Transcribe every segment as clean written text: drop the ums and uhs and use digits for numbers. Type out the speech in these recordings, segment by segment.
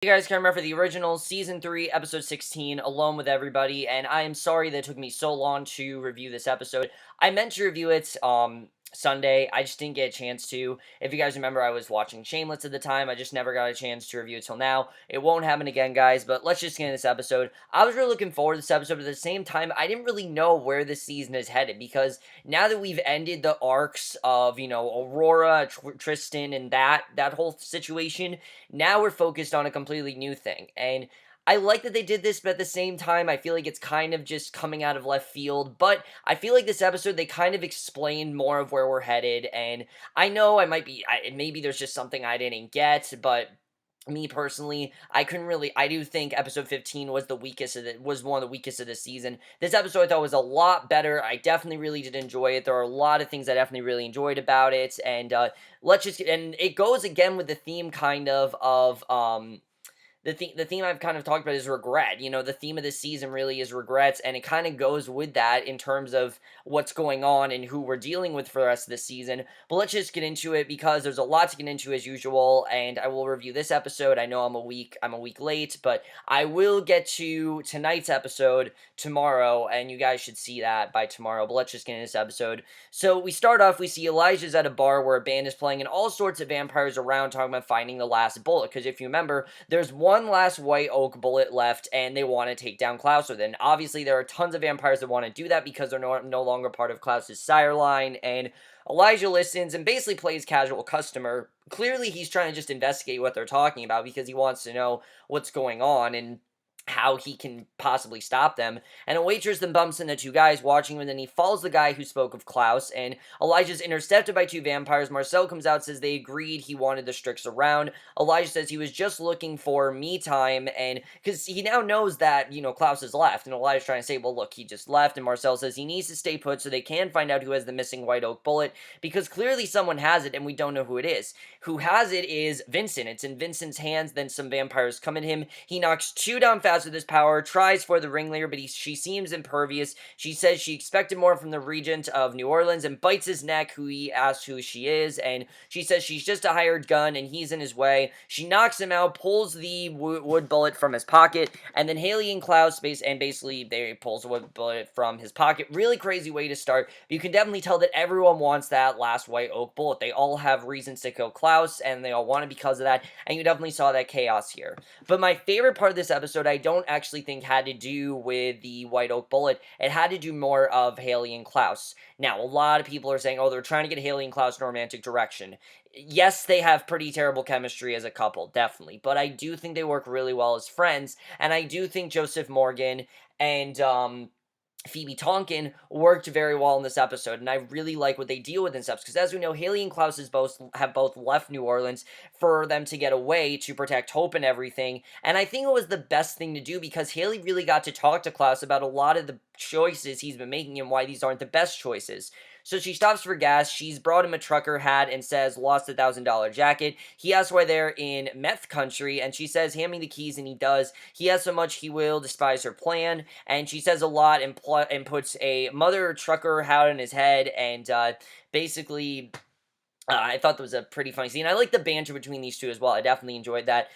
You guys can remember the original Season 3, Episode 16, Alone with Everybody, and I am sorry that it took me so long to review this episode. I meant to review it, Sunday, I just didn't get a chance to. If you guys remember, I was watching Shameless at the time, I just never got a chance to review it till now. It won't happen again, guys, but let's just get into this episode. I was really looking forward to this episode, but at the same time, I didn't really know where this season is headed, because now that we've ended the arcs of, Aurora, Tristan, and that whole situation, now we're focused on a completely new thing, and I like that they did this, but at the same time, I feel like it's kind of just coming out of left field, but I feel like this episode, they kind of explained more of where we're headed, and I know maybe there's just something I didn't get, but me personally, I do think episode 15 was was one of the weakest of the season. This episode I thought was a lot better. I definitely really did enjoy it. There are a lot of things I definitely really enjoyed about it, and and it goes again with the theme the theme I've kind of talked about is regret. The theme of this season really is regrets, and it kind of goes with that in terms of what's going on and who we're dealing with for the rest of the season. But let's just get into it, because there's a lot to get into as usual, and I will review this episode. I know I'm a week late, but I will get to tonight's episode tomorrow, and you guys should see that by tomorrow. But let's just get into this episode. So we start off, we see Elijah's at a bar where a band is playing, and all sorts of vampires around talking about finding the last bullet, because if you remember, there's one last white oak bullet left, and they want to take down Klaus with it. And obviously, there are tons of vampires that want to do that because they're no longer part of Klaus's sire line, and Elijah listens and basically plays casual customer. Clearly, he's trying to just investigate what they're talking about because he wants to know what's going on and how he can possibly stop them. And a waitress then bumps into two guys watching him, and then he follows the guy who spoke of Klaus, and Elijah's intercepted by two vampires. Marcel comes out, says they agreed he wanted the Strix around. Elijah says he was just looking for me time, and because he now knows that, Klaus has left, and Elijah's trying to say, well, look, he just left, and Marcel says he needs to stay put so they can find out who has the missing white oak bullet, because clearly someone has it, and we don't know who it is. Who has it is Vincent. It's in Vincent's hands. Then some vampires come at him. He knocks two down fast with his power, tries for the ringleader, but she seems impervious. She says she expected more from the regent of New Orleans and bites his neck, who he asks who she is, and she says she's just a hired gun and he's in his way. She knocks him out, pulls the wood bullet from his pocket, and then Hayley and Klaus basically they pulls the wood bullet from his pocket. Really crazy way to start, but you can definitely tell that everyone wants that last white oak bullet. They all have reasons to kill Klaus, and they all want it because of that, and you definitely saw that chaos here. But my favorite part of this episode, I don't actually think had to do with the white oak bullet. It had to do more of Hayley and Klaus. Now, a lot of people are saying, oh, they're trying to get Hayley and Klaus in a romantic direction. Yes, they have pretty terrible chemistry as a couple, definitely, but I do think they work really well as friends, and I do think Joseph Morgan and, Phoebe Tonkin worked very well in this episode, and I really like what they deal with in this episode, because as we know, Hayley and Klaus have both left New Orleans for them to get away to protect Hope and everything, and I think it was the best thing to do, because Hayley really got to talk to Klaus about a lot of the choices he's been making and why these aren't the best choices. So she stops for gas. She's brought him a trucker hat and says, lost $1,000 jacket. He asks why they're in meth country, and she says, hand me the keys, and he does. He has so much he will despise her plan, and she says a lot and puts a mother trucker hat on his head, and basically I thought that was a pretty funny scene. I like the banter between these two as well. I definitely enjoyed that.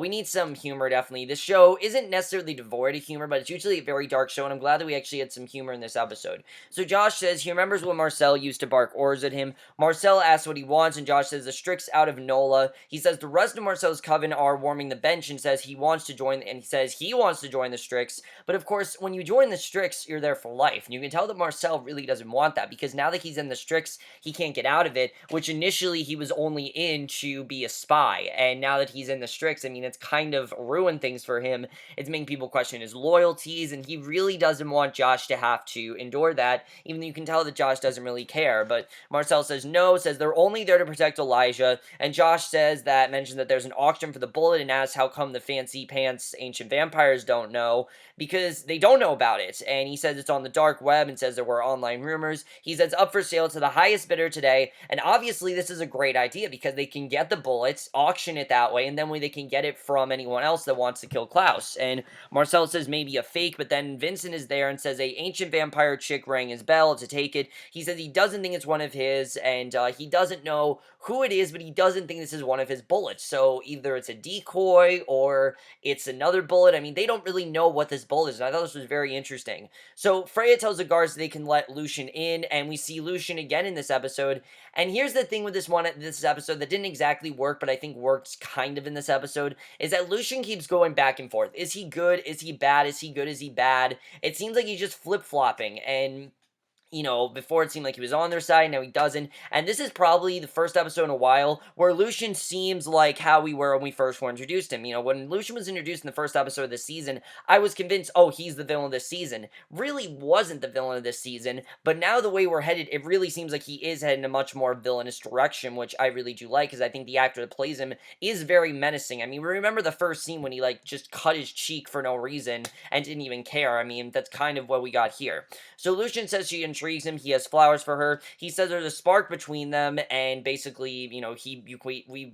We need some humor, definitely. This show isn't necessarily devoid of humor, but it's usually a very dark show, and I'm glad that we actually had some humor in this episode. So Josh says he remembers when Marcel used to bark orders at him. Marcel asks what he wants, and Josh says the Strix out of NOLA. He says the rest of Marcel's coven are warming the bench, and says he wants to join the Strix. But of course, when you join the Strix, you're there for life. And you can tell that Marcel really doesn't want that, because now that he's in the Strix, he can't get out of it, which initially he was only in to be a spy, and now that he's in the Strix, I mean, it's kind of ruined things for him. It's making people question his loyalties, and he really doesn't want Josh to have to endure that, even though you can tell that Josh doesn't really care. But Marcel says no, says they're only there to protect Elijah, and Josh mentions that there's an auction for the bullet, and asks how come the fancy pants ancient vampires don't know, because they don't know about it, and he says it's on the dark web, and says there were online rumors. He says up for sale to the highest bidder today, and obviously obviously this is a great idea because they can get the bullets, auction it that way, and then they can get it from anyone else that wants to kill Klaus. And Marcel says maybe a fake, but then Vincent is there and says a ancient vampire chick rang his bell to take it. He says he doesn't think it's one of his, and he doesn't know who it is, but he doesn't think this is one of his bullets. So either it's a decoy or it's another bullet. I mean, they don't really know what this bullet is, and I thought this was very interesting. So Freya tells the guards they can let Lucien in, and we see Lucien again in this episode. And here's the thing with this episode that didn't exactly work, but I think works kind of in this episode, is that Lucien keeps going back and forth. Is he good? Is he bad? Is he good? Is he bad? It seems like he's just flip-flopping, and before it seemed like he was on their side, now he doesn't. And this is probably the first episode in a while where Lucien seems like how we were when we first were introduced him. When Lucien was introduced in the first episode of this season, I was convinced, oh, he's the villain of this season. Really wasn't the villain of this season, but now the way we're headed, it really seems like he is heading in a much more villainous direction, which I really do like, because I think the actor that plays him is very menacing. I mean, we remember the first scene when he, just cut his cheek for no reason and didn't even care. I mean, that's kind of what we got here. So Lucien says she intrigues him. He has flowers for her. He says there's a spark between them, and basically,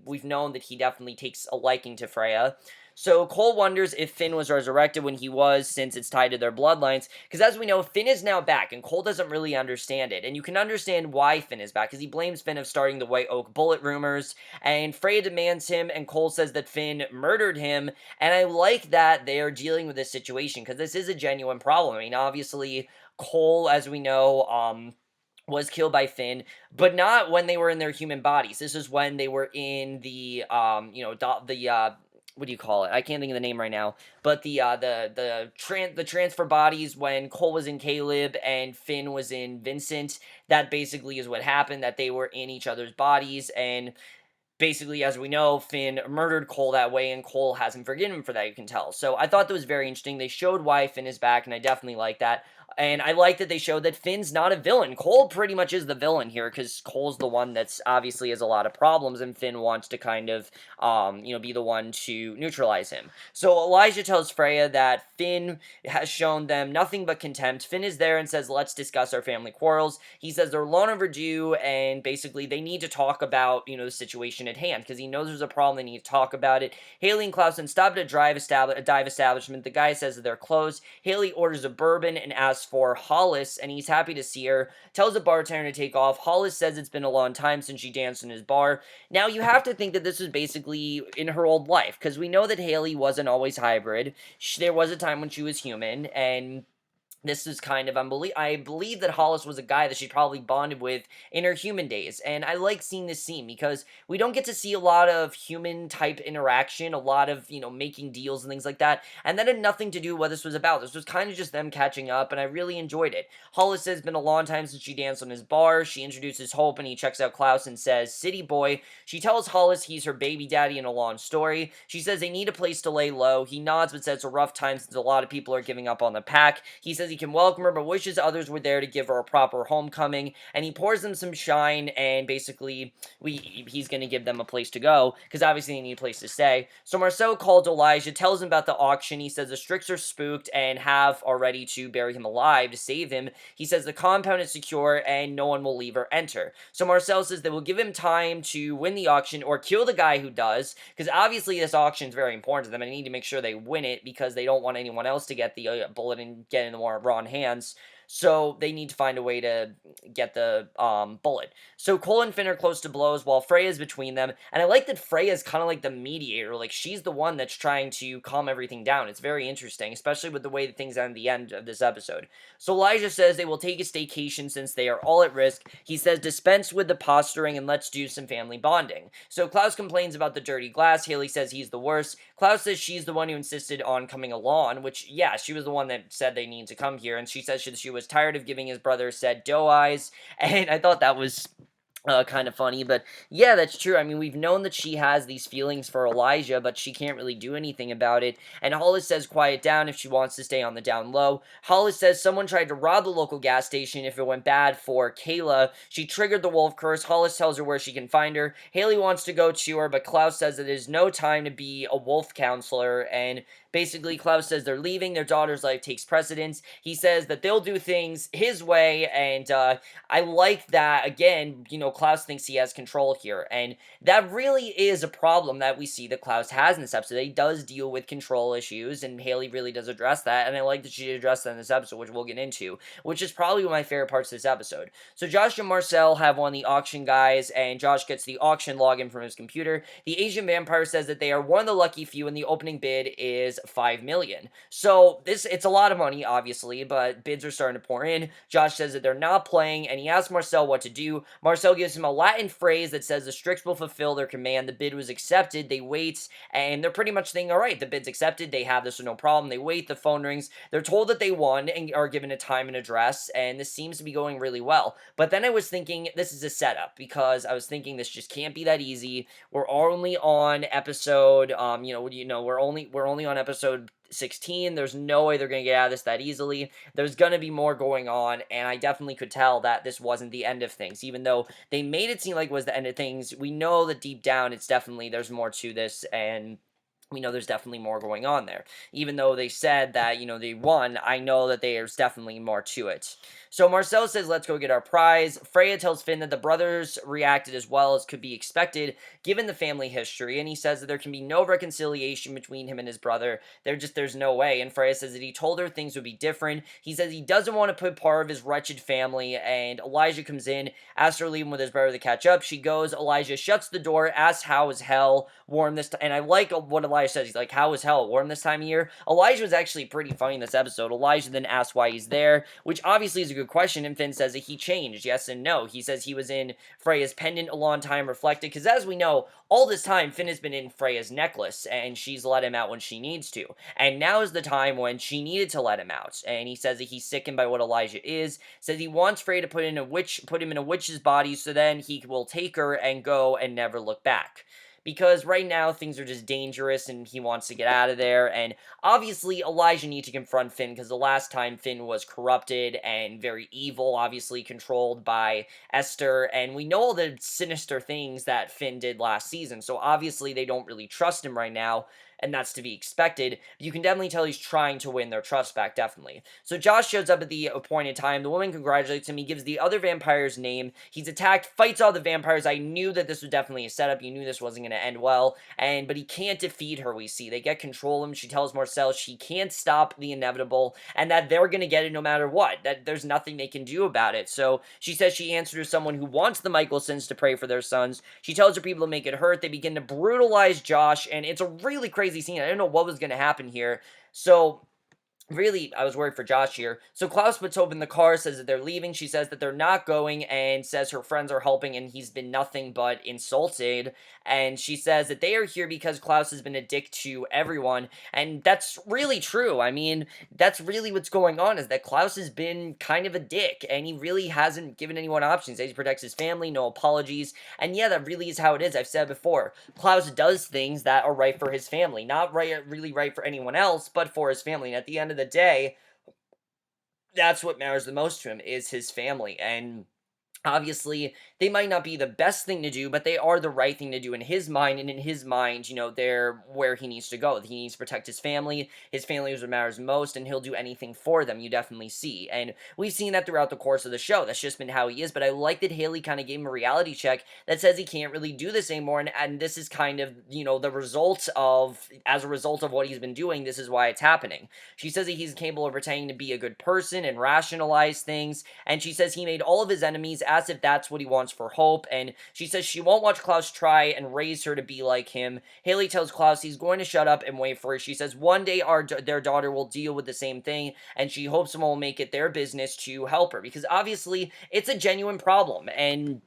we've known that he definitely takes a liking to Freya. So Kol wonders if Finn was resurrected when he was, since it's tied to their bloodlines, because as we know, Finn is now back, and Kol doesn't really understand it, and you can understand why Finn is back, because he blames Finn of starting the White Oak bullet rumors, and Freya demands him, and Kol says that Finn murdered him, and I like that they are dealing with this situation, because this is a genuine problem. I mean, obviously, Kol, as we know, was killed by Finn, but not when they were in their human bodies. This is when they were in the, what do you call it? I can't think of the name right now. But the transfer bodies when Kol was in Caleb and Finn was in Vincent. That basically is what happened. That they were in each other's bodies, and basically, as we know, Finn murdered Kol that way, and Kol hasn't forgiven him for that, you can tell. So I thought that was very interesting. They showed why Finn is back, and I definitely like that. And I like that they showed that Finn's not a villain. Kol pretty much is the villain here, because Kol's the one that's obviously has a lot of problems, and Finn wants to kind of, be the one to neutralize him. So Elijah tells Freya that Finn has shown them nothing but contempt. Finn is there and says, let's discuss our family quarrels. He says they're long overdue, and basically they need to talk about, the situation at hand, because he knows there's a problem. They need to talk about it. Hayley and Klaus stop at a dive establishment. The guy says that they're closed. Hayley orders a bourbon and asks for Hollis, and he's happy to see her. Tells the bartender to take off. Hollis says it's been a long time since she danced in his bar. Now, you have to think that this was basically in her old life, because we know that Hayley wasn't always hybrid. There was a time when she was human, and this is kind of I believe that Hollis was a guy that she probably bonded with in her human days, and I like seeing this scene because we don't get to see a lot of human-type interaction, a lot of, making deals and things like that, and that had nothing to do with what this was about. This was kind of just them catching up, and I really enjoyed it. Hollis says it's been a long time since she danced on his bar. She introduces Hope, and he checks out Klaus and says, City Boy. She tells Hollis he's her baby daddy in a long story. She says they need a place to lay low. He nods but says it's a rough time since a lot of people are giving up on the pack. He says he can welcome her, but wishes others were there to give her a proper homecoming, and he pours them some shine, and basically, he's gonna give them a place to go, because obviously they need a place to stay. So Marcel calls Elijah, tells him about the auction. He says the Strix are spooked, and have already to bury him alive to save him. He says the compound is secure, and no one will leave or enter. So Marcel says they will give him time to win the auction, or kill the guy who does, because obviously this auction is very important to them, and they need to make sure they win it, because they don't want anyone else to get the bullet and get in the wrong hands. So they need to find a way to get the bullet. So Kol and Finn are close to blows while Freya's between them, and I like that Freya's kind of like the mediator. Like, she's the one that's trying to calm everything down. It's very interesting, especially with the way that things end at the end of this episode. So Elijah says they will take a staycation since they are all at risk. He says dispense with the posturing and let's do some family bonding. So Klaus complains about the dirty glass. Hayley says he's the worst. Klaus says she's the one who insisted on coming along, which, yeah, she was the one that said they need to come here, and she says she was tired of giving his brother said doe eyes, and I thought that was kind of funny, but yeah, that's true. I mean, we've known that she has these feelings for Elijah, but she can't really do anything about it, and Hollis says quiet down if she wants to stay on the down low. Hollis says someone tried to rob the local gas station if it went bad for Kayla. She triggered the wolf curse. Hollis tells her where she can find her. Hayley wants to go to her, but Klaus says that it is no time to be a wolf counselor, and basically, Klaus says they're leaving. Their daughter's life takes precedence. He says that they'll do things his way, and I like that, again, Klaus thinks he has control here. And that really is a problem that we see that Klaus has in this episode. He does deal with control issues, and Hayley really does address that. And I like that she addressed that in this episode, which we'll get into, which is probably one of my favorite parts of this episode. So Josh and Marcel have one of the auction guys, and Josh gets the auction login from his computer. The Asian vampire says that they are one of the lucky few, and the opening bid is 5 million. So it's a lot of money, obviously, but bids are starting to pour in. Josh says that they're not playing, and he asks Marcel what to do. Marcel gives him a Latin phrase that says the Strix will fulfill their command. The bid was accepted. They wait, and they're pretty much thinking, all right, the bid's accepted. They have this with no problem. They wait. The phone rings. They're told that they won and are given a time and address, and this seems to be going really well. But then I was thinking this is a setup, because I was thinking this just can't be that easy. We're only on episode, we're only on episode 16. There's no way they're going to get out of this that easily. There's going to be more going on, and I definitely could tell that this wasn't the end of things. Even though they made it seem like it was the end of things, we know that deep down it's definitely, there's more to this, and we know there's definitely more going on there. Even though they said that, they won, I know that there's definitely more to it. So Marcel says, let's go get our prize. Freya tells Finn that the brothers reacted as well as could be expected, given the family history, and he says that there can be no reconciliation between him and his brother. There's no way, and Freya says that he told her things would be different. He says he doesn't want to put part of his wretched family, and Elijah comes in, asks her to leave him with his brother to catch up. She goes, Elijah shuts the door, asks how is hell, warm this time, and I like what Elijah says. He's like, how is hell, warm this time of year? Elijah was actually pretty funny in this episode. Elijah then asks why he's there, which obviously is a good question, and Finn says that he changed, yes and no. He says he was in Freya's pendant a long time, reflected, because as we know, all this time, Finn has been in Freya's necklace, and she's let him out when she needs to, and now is the time when she needed to let him out, and he says that he's sickened by what Elijah is, says he wants Freya to put him in a witch's body, so then he will take her and go and never look back. Because right now, things are just dangerous, and he wants to get out of there, and obviously, Elijah needs to confront Finn, because the last time Finn was corrupted and very evil, obviously controlled by Esther, and we know all the sinister things that Finn did last season, so obviously they don't really trust him right now, and that's to be expected. You can definitely tell he's trying to win their trust back, definitely. So Josh shows up at the appointed time. The woman congratulates him. He gives the other vampire's name. He's attacked, fights all the vampires. I knew that this was definitely a setup. You knew this wasn't going to end well, but he can't defeat her, we see. They get control of him. She tells Marcel she can't stop the inevitable, and that they're going to get it no matter what, that there's nothing they can do about it. So she says she answered to someone who wants the Mikaelsons to pray for their sons. She tells her people to make it hurt. They begin to brutalize Josh, and it's a really crazy scene. I didn't know what was going to happen here. So really, I was worried for Josh here. So Klaus puts open the car, says that they're leaving. She says that they're not going, and says her friends are helping, and he's been nothing but insulted. And she says that they are here because Klaus has been a dick to everyone, and that's really true. I mean, that's really what's going on, is that Klaus has been kind of a dick, and he really hasn't given anyone options. He protects his family, no apologies, and yeah, that really is how it is. I've said before, Klaus does things that are right for his family, not really right for anyone else, but for his family, and at the end of the day, that's what matters the most to him, is his family. And obviously, they might not be the best thing to do, but they are the right thing to do in his mind, and in his mind, they're where he needs to go. He needs to protect his family is what matters most, and he'll do anything for them, you definitely see. And we've seen that throughout the course of the show. That's just been how he is, but I like that Hayley kind of gave him a reality check that says he can't really do this anymore, and this is kind of, as a result of what he's been doing, this is why it's happening. She says that he's capable of pretending to be a good person and rationalize things, and she says he made all of his enemies as if that's what he wants for Hope, and she says she won't watch Klaus try and raise her to be like him. Hayley tells Klaus he's going to shut up and wait for her. She says one day their daughter will deal with the same thing, and she hopes someone will make it their business to help her, because obviously it's a genuine problem, and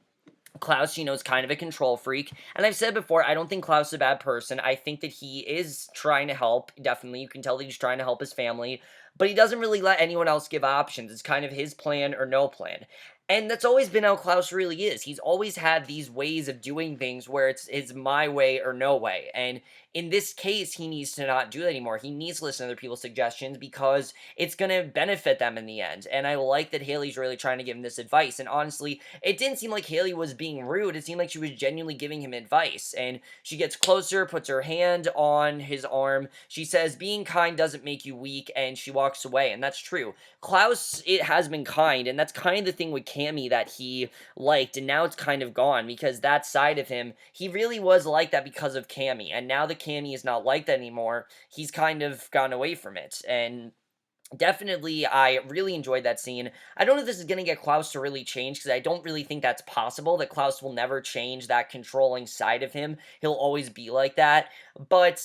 Klaus, is kind of a control freak, and I've said before, I don't think Klaus is a bad person. I think that he is trying to help, definitely. You can tell that he's trying to help his family, but he doesn't really let anyone else give options. It's kind of his plan or no plan. And that's always been how Klaus really is. He's always had these ways of doing things where it's my way or no way. And in this case, he needs to not do that anymore. He needs to listen to other people's suggestions, because it's going to benefit them in the end. And I like that Hayley's really trying to give him this advice. And honestly, it didn't seem like Hayley was being rude. It seemed like she was genuinely giving him advice. And she gets closer, puts her hand on his arm. She says, being kind doesn't make you weak. And she walks walks away, and that's true. Klaus, it has been kind, and that's kind of the thing with Cammy that he liked, and now it's kind of gone, because that side of him, he really was like that because of Cammy, and now that Cammy is not like that anymore, he's kind of gone away from it, and definitely, I really enjoyed that scene. I don't know if this is going to get Klaus to really change, because I don't really think that's possible, that Klaus will never change that controlling side of him. He'll always be like that. But,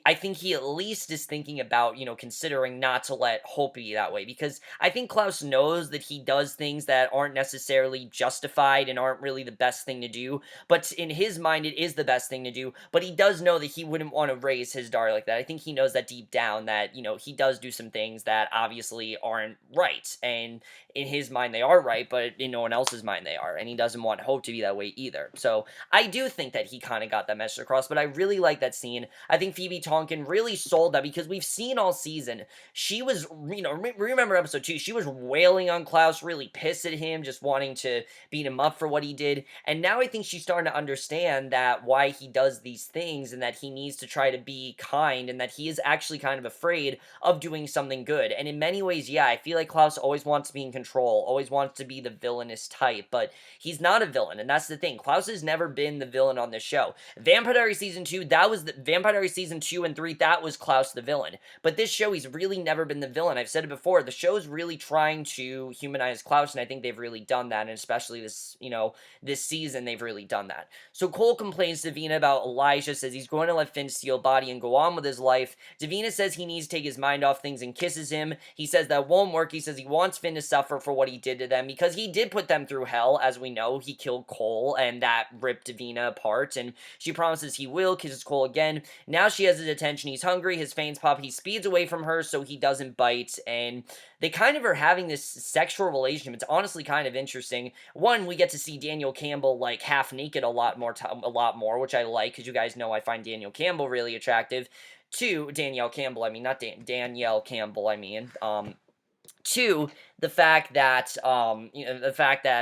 I think he at least is thinking about, considering not to let Hope be that way. Because I think Klaus knows that he does things that aren't necessarily justified and aren't really the best thing to do. But in his mind, it is the best thing to do. But he does know that he wouldn't want to raise his daughter like that. I think he knows that deep down, that, he does do some things that obviously aren't right. And in his mind, they are right, but in no one else's mind, they are. And he doesn't want Hope to be that way either. So I do think that he kind of got that message across, but I really like that scene. I think Phoebe Tonkin really sold that, because we've seen all season, she was, remember episode 2, she was wailing on Klaus, really pissed at him, just wanting to beat him up for what he did. And now I think she's starting to understand that why he does these things, and that he needs to try to be kind, and that he is actually kind of afraid of doing something good. And in many ways, yeah, I feel like Klaus always wants to be in control, always wants to be the villainous type, but he's not a villain, and that's the thing. Klaus has never been the villain on this show. Vampire Diaries Season 2, that was the Vampire Diaries Season 2 and 3, that was Klaus the villain. But this show, he's really never been the villain. I've said it before, the show's really trying to humanize Klaus, and I think they've really done that, and especially this, this season, they've really done that. So Kol complains to Davina about Elijah, says he's going to let Finn steal body and go on with his life. Davina says he needs to take his mind off things and kisses him. He says that won't work. He says he wants Finn to suffer for what he did to them, because he did put them through hell, as we know. He killed Kol, and that ripped Davina apart, and she promises he will, kisses Kol again. Now she has his attention. He's hungry. His fangs pop. He speeds away from her so he doesn't bite, and they kind of are having this sexual relationship. It's honestly kind of interesting. One, we get to see Daniel Campbell, like, half naked a lot more, which I like, because you guys know I find Daniel Campbell really attractive. Two, Danielle Campbell, I mean, not Danielle Campbell, I mean, two, the fact that,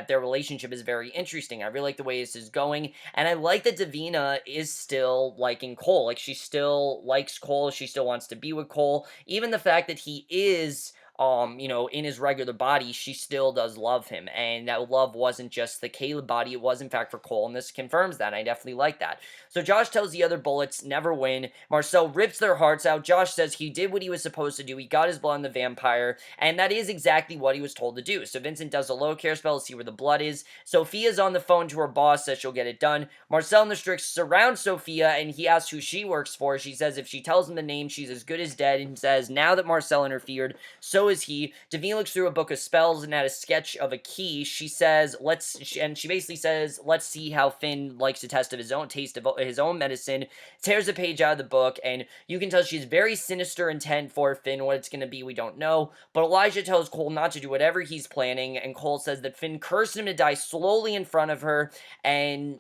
their relationship is very interesting. I really like the way this is going, and I like that Davina is still liking Kol. Like, she still likes Kol, she still wants to be with Kol. Even the fact that he is, in his regular body, she still does love him, and that love wasn't just the Caleb body, it was in fact for Kol, and this confirms that, and I definitely like that. So Josh tells the other bullets, never win. Marcel rips their hearts out. Josh says he did what he was supposed to do, he got his blood on the vampire, and that is exactly what he was told to do. So Vincent does a low care spell to see where the blood is. Sophia's on the phone to her boss, says she'll get it done. Marcel and the Strix surround Sophia, and he asks who she works for. She says if she tells him the name, she's as good as dead, and says now that Marcel interfered, so is he. Davina looks through a book of spells, and at a sketch of a key, she says, she basically says, let's see how Finn likes to test of his own taste of his own medicine. Tears a page out of the book, and you can tell she's very sinister intent for Finn. What it's going to be, we don't know. But Elijah tells Kol not to do whatever he's planning, and Kol says that Finn cursed him to die slowly in front of her, and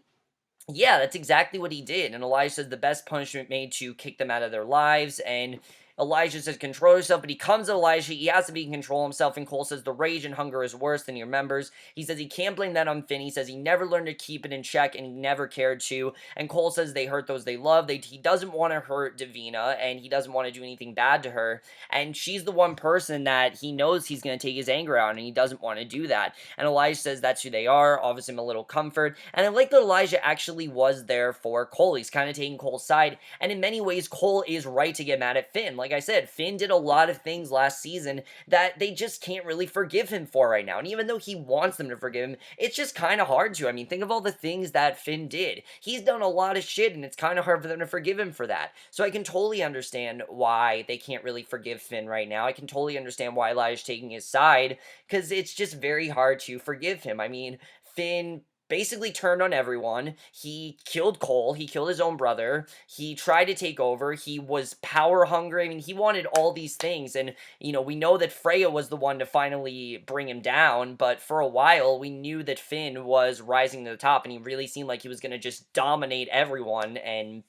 yeah, that's exactly what he did. And Elijah says the best punishment made to kick them out of their lives, and Elijah says control yourself, but he comes to Elijah, he has to be in control himself, and Kol says the rage and hunger is worse than he remembers. He says he can't blame that on Finn. He says he never learned to keep it in check, and he never cared to. And Kol says they hurt those they love. He doesn't want to hurt Davina, and he doesn't want to do anything bad to her. And she's the one person that he knows he's going to take his anger out, and he doesn't want to do that. And Elijah says that's who they are, offers him a little comfort. And I like that Elijah actually was there for Kol. He's kind of taking Kol's side, and in many ways, Kol is right to get mad at Finn. Like I said, Finn did a lot of things last season that they just can't really forgive him for right now. And even though he wants them to forgive him, it's just kind of hard to. I mean, think of all the things that Finn did. He's done a lot of shit, and it's kind of hard for them to forgive him for that. So I can totally understand why they can't really forgive Finn right now. I can totally understand why Elijah's taking his side, because it's just very hard to forgive him. I mean, Finn basically turned on everyone. He killed Kol. He killed his own brother. He tried to take over. He was power hungry. I mean, he wanted all these things. And, we know that Freya was the one to finally bring him down. But for a while, we knew that Finn was rising to the top. And he really seemed like he was going to just dominate everyone. And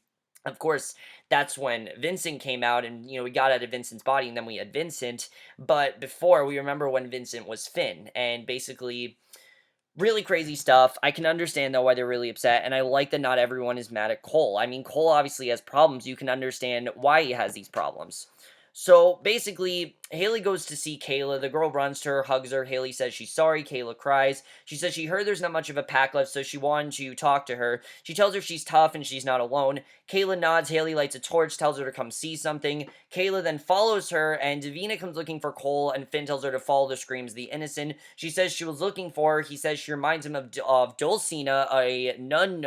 of course, that's when Vincent came out, and, we got out of Vincent's body, and then we had Vincent. But before, we remember when Vincent was Finn. And basically, really crazy stuff. I can understand, though, why they're really upset, and I like that not everyone is mad at Kol. I mean, Kol obviously has problems. You can understand why he has these problems. So basically, Hayley goes to see Kayla. The girl runs to her, hugs her. Hayley says she's sorry. Kayla cries. She says she heard there's not much of a pack left, so she wanted to talk to her. She tells her she's tough and she's not alone. Kayla nods. Hayley lights a torch, tells her to come see something. Kayla then follows her, and Davina comes looking for Kol, and Finn tells her to follow the screams of the innocent. She says she was looking for her. He says she reminds him of Dulcina, a nun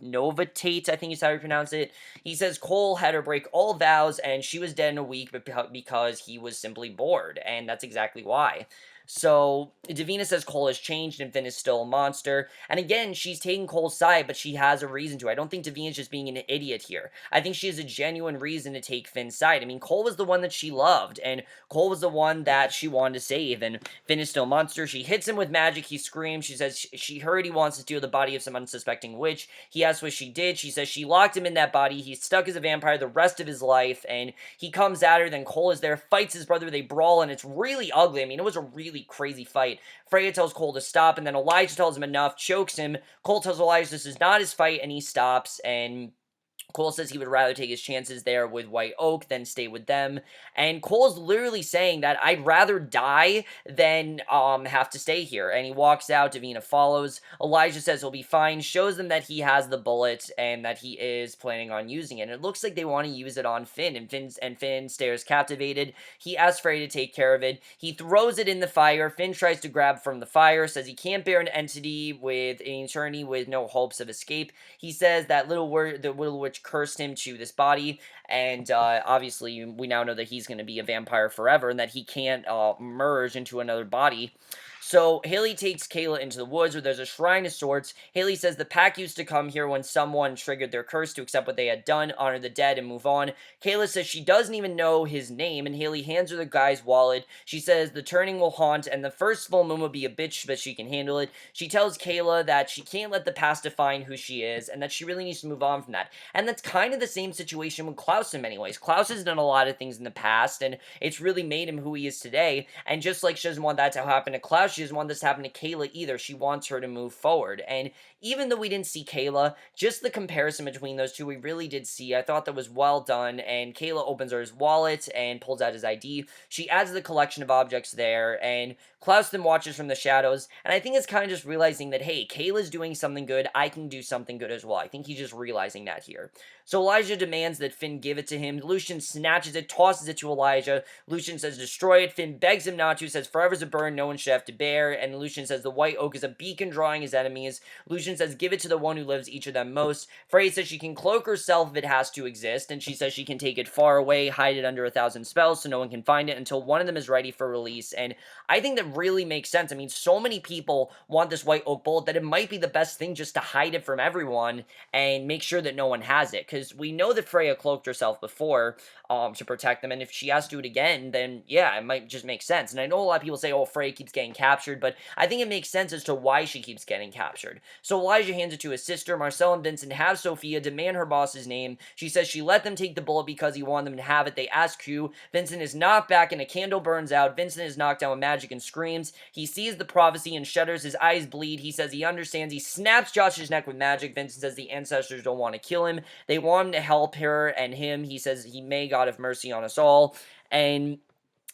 Novitate, I think is how you pronounce it. He says Kol had her break all vows and she was dead in a week because he was simply bored, and that's exactly why. So, Davina says Kol has changed and Finn is still a monster. And again, she's taking Kol's side, but she has a reason to. I don't think Davina's just being an idiot here. I think she has a genuine reason to take Finn's side. I mean, Kol was the one that she loved, and Kol was the one that she wanted to save, and Finn is still a monster. She hits him with magic. He screams. She says she heard he wants to steal the body of some unsuspecting witch. He asks what she did. She says she locked him in that body. He's stuck as a vampire the rest of his life, and he comes at her. Then Kol is there, fights his brother. They brawl, and it's really ugly. I mean, it was a really crazy fight. Freya tells Kol to stop, and then Elijah tells him enough, chokes him. Kol tells Elijah this is not his fight, and he stops, and Kol says he would rather take his chances there with White Oak than stay with them. And Cole's literally saying that I'd rather die than have to stay here. And he walks out. Davina follows. Elijah says he'll be fine. Shows them that he has the bullet and that he is planning on using it. And it looks like they want to use it on Finn. And Finn stares captivated. He asks Frey to take care of it. He throws it in the fire. Finn tries to grab from the fire. Says he can't bear an entity with an eternity with no hopes of escape. He says that the little witch cursed him to this body, and obviously we now know that he's going to be a vampire forever and that he can't merge into another body. So Hayley takes Kayla into the woods where there's a shrine of sorts. Hayley says the pack used to come here when someone triggered their curse to accept what they had done, honor the dead, and move on. Kayla says she doesn't even know his name, and Hayley hands her the guy's wallet. She says the turning will haunt, and the first full moon will be a bitch, but she can handle it. She tells Kayla that she can't let the past define who she is, and that she really needs to move on from that. And that's kind of the same situation with Klaus in many ways. Klaus has done a lot of things in the past, and it's really made him who he is today, and just like she doesn't want that to happen to Klaus, she doesn't want this to happen to Kayla either. She wants her to move forward. And even though we didn't see Kayla, just the comparison between those two we really did see. I thought that was well done. And Kayla opens her his wallet and pulls out his ID. She adds the collection of objects there, and Klaus then watches from the shadows. And I think it's kind of just realizing that, hey, Kayla's doing something good. I can do something good as well. I think he's just realizing that here. So Elijah demands that Finn give it to him. Lucien snatches it, tosses it to Elijah. Lucien says destroy it. Finn begs him not to, says forever's a burn no one should have to bear. And Lucien says the White Oak is a beacon drawing his enemies. Lucien says give it to the one who loves each of them most. Frey says she can cloak herself if it has to exist. And she says she can take it far away, hide it under 1,000 spells so no one can find it until one of them is ready for release. And I think that really makes sense. I mean, so many people want this White Oak bullet that it might be the best thing just to hide it from everyone and make sure that no one has it. Because we know that Freya cloaked herself before to protect them, and if she has to do it again, then yeah, it might just make sense. And I know a lot of people say, oh, Freya keeps getting captured, but I think it makes sense as to why she keeps getting captured. So Elijah hands it to his sister. Marcel and Vincent have Sophia demand her boss's name. She says she let them take the bullet because he wanted them to have it. They ask who. Vincent is knocked back and a candle burns out. Vincent is knocked down with magic and screams. He sees the prophecy and shudders. His eyes bleed. He says he understands. He snaps Josh's neck with magic. Vincent says the ancestors don't want to kill him. They want him to help her and him. He says he may God have mercy on us all. And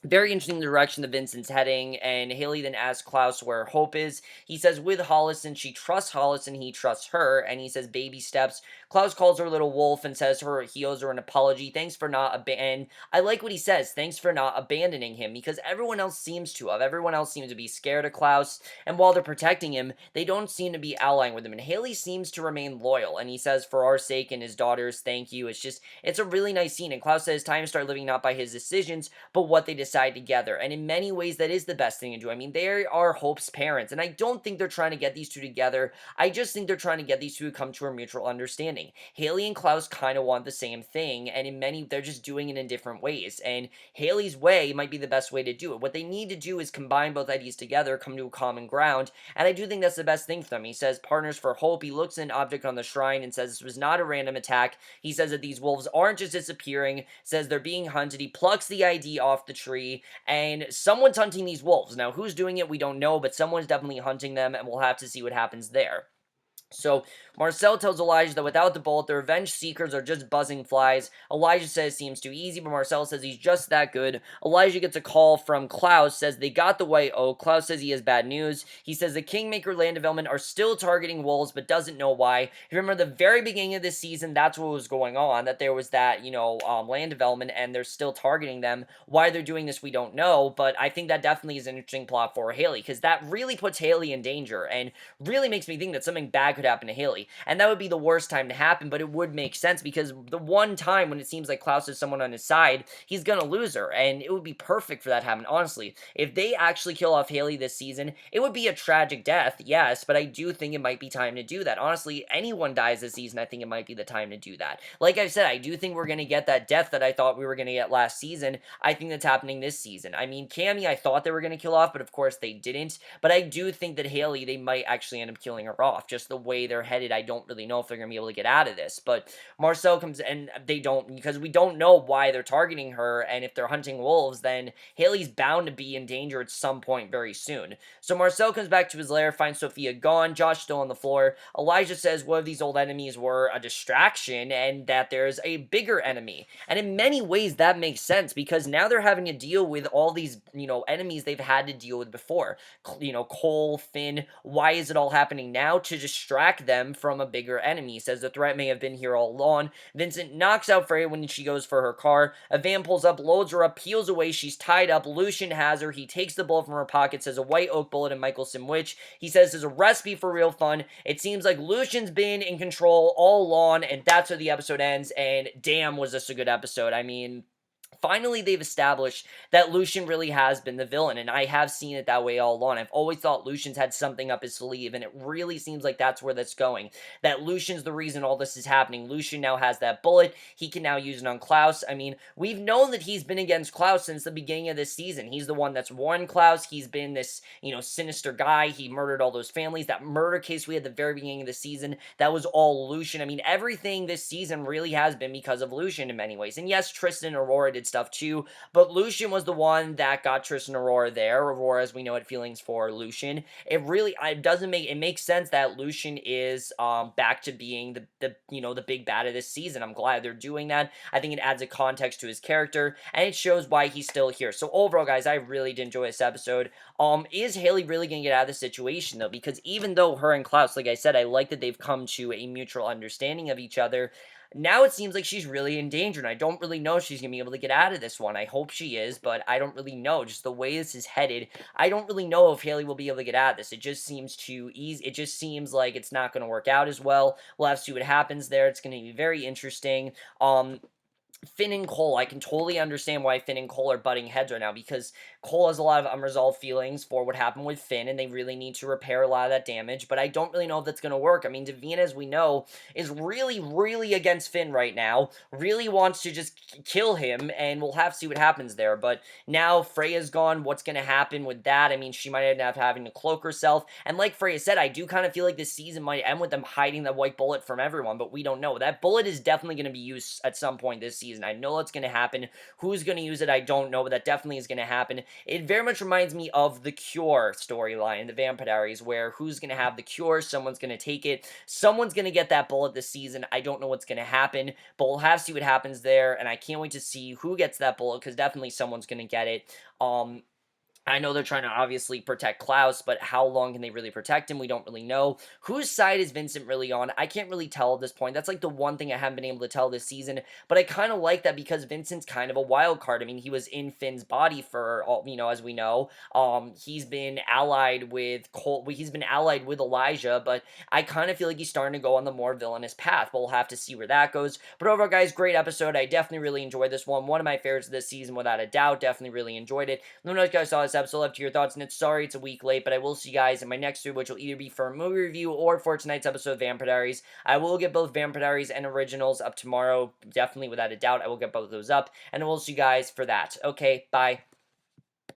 very interesting direction that Vincent's heading, and Hayley then asks Klaus where Hope is. He says with Holliston, she trusts Holliston, he trusts her, and he says baby steps. Klaus calls her little wolf and says he owes her an apology. Thanks for not and I like what he says, thanks for not abandoning him, because everyone else seems to have. Everyone else seems to be scared of Klaus, and while they're protecting him, they don't seem to be allying with him, and Hayley seems to remain loyal, and he says for our sake and his daughters, thank you. It's a really nice scene, and Klaus says time to start living not by his decisions, but what they decide together. And in many ways, that is the best thing to do. I mean, they are Hope's parents, and I don't think they're trying to get these two together. I just think they're trying to get these two to come to a mutual understanding. Hayley and Klaus kind of want the same thing, and in many, they're just doing it in different ways. And Hayley's way might be the best way to do it. What they need to do is combine both ideas together, come to a common ground, and I do think that's the best thing for them. He says partners for Hope. He looks at an object on the shrine and says this was not a random attack. He says that these wolves aren't just disappearing, says they're being hunted. He plucks the ID off the tree, and someone's hunting these wolves. Now, who's doing it, we don't know, but someone's definitely hunting them, and we'll have to see what happens there. So Marcel tells Elijah that without the bullet, the revenge seekers are just buzzing flies. Elijah says it seems too easy, but Marcel says he's just that good. Elijah gets a call from Klaus, says they got the white oak. Klaus says he has bad news. He says the Kingmaker land development are still targeting wolves, but doesn't know why. If you remember the very beginning of this season, that's what was going on, that there was that, land development, and they're still targeting them. Why they're doing this, we don't know, but I think that definitely is an interesting plot for Hayley, because that really puts Hayley in danger, and really makes me think that something bad could happen to Hayley. And that would be the worst time to happen, but it would make sense because the one time when it seems like Klaus has someone on his side, he's gonna lose her. And it would be perfect for that to happen, honestly. If they actually kill off Hayley this season, it would be a tragic death, yes, but I do think it might be time to do that. Honestly, anyone dies this season, I think it might be the time to do that. Like I said, I do think we're gonna get that death that I thought we were gonna get last season. I think that's happening this season. I mean, Cammy, I thought they were gonna kill off, but of course they didn't. But I do think that Hayley, they might actually end up killing her off. Just the way they're headed, I don't really know if they're going to be able to get out of this. But Marcel comes, and they don't, because we don't know why they're targeting her, and if they're hunting wolves, then Hayley's bound to be in danger at some point very soon. So Marcel comes back to his lair, finds Sophia gone, Josh still on the floor. Elijah says one of these old enemies were a distraction, and that there's a bigger enemy. And in many ways, that makes sense, because now they're having to deal with all these, enemies they've had to deal with before. Kol, Finn, why is it all happening now? To distract them from a bigger enemy. Says the threat may have been here all along. Vincent knocks out Freya when she goes for her car. A van pulls up, loads her up, peels away, she's tied up. Lucien has her, he takes the bullet from her pocket, says a white oak bullet and Mikaelson which. He says there's a recipe for real fun. It seems like Lucien's been in control all along, and that's where the episode ends, and damn was this a good episode. I mean, finally, they've established that Lucien really has been the villain, and I have seen it that way all along. I've always thought Lucien's had something up his sleeve, and it really seems like that's where that's going. That Lucien's the reason all this is happening. Lucien now has that bullet. He can now use it on Klaus. I mean, we've known that he's been against Klaus since the beginning of this season. He's the one that's warned Klaus. He's been this, sinister guy. He murdered all those families. That murder case we had at the very beginning of the season, that was all Lucien. I mean, everything this season really has been because of Lucien in many ways. And yes, Tristan and Aurora did stuff too, but Lucien was the one that got Tristan and Aurora there. Aurora, as we know, had feelings for Lucien. It makes sense that Lucien is back to being the big bad of this season. I'm glad they're doing that. I think it adds a context to his character, and it shows why he's still here. So overall, guys, I really did enjoy this episode. Is Hayley really gonna get out of this situation though? Because even though her and Klaus, like I said, I like that they've come to a mutual understanding of each other, now it seems like she's really in danger, and I don't really know if she's going to be able to get out of this one. I hope she is, but I don't really know. Just the way this is headed, I don't really know if Hayley will be able to get out of this. It just seems too easy. It just seems like it's not going to work out as well. We'll have to see what happens there. It's going to be very interesting. Finn and Kol, I can totally understand why Finn and Kol are butting heads right now, because Kol has a lot of unresolved feelings for what happened with Finn, and they really need to repair a lot of that damage, but I don't really know if that's going to work. I mean, Davina, as we know, is really, really against Finn right now, really wants to just kill him, and we'll have to see what happens there, but now Freya's gone, what's going to happen with that? I mean, she might end up having to cloak herself, and like Freya said, I do kind of feel like this season might end with them hiding that white bullet from everyone, but we don't know. That bullet is definitely going to be used at some point this season. I know that's going to happen. Who's going to use it, I don't know, but that definitely is going to happen. It very much reminds me of the Cure storyline in the Vampire Diaries, where who's going to have the cure, someone's going to take it, someone's going to get that bullet this season. I don't know what's going to happen, but we'll have to see what happens there, and I can't wait to see who gets that bullet, because definitely someone's going to get it. I know they're trying to obviously protect Klaus, but how long can they really protect him? We don't really know. Whose side is Vincent really on? I can't really tell at this point. That's like the one thing I haven't been able to tell this season, but I kind of like that because Vincent's kind of a wild card. I mean, he was in Finn's body for all, as we know. He's been allied with Kol, he's been allied with Elijah, but I kind of feel like he's starting to go on the more villainous path, but we'll have to see where that goes. But overall, guys, great episode. I definitely really enjoyed this one. One of my favorites of this season, without a doubt. Definitely really enjoyed it. Let me know if you guys saw this episode, left to your thoughts, and it's sorry it's a week late, but I will see you guys in my next video, which will either be for a movie review or for tonight's episode of Vampire Diaries. I will get both Vampire Diaries and Originals up tomorrow, definitely without a doubt. I will get both of those up, and we'll see you guys for that. Okay, bye.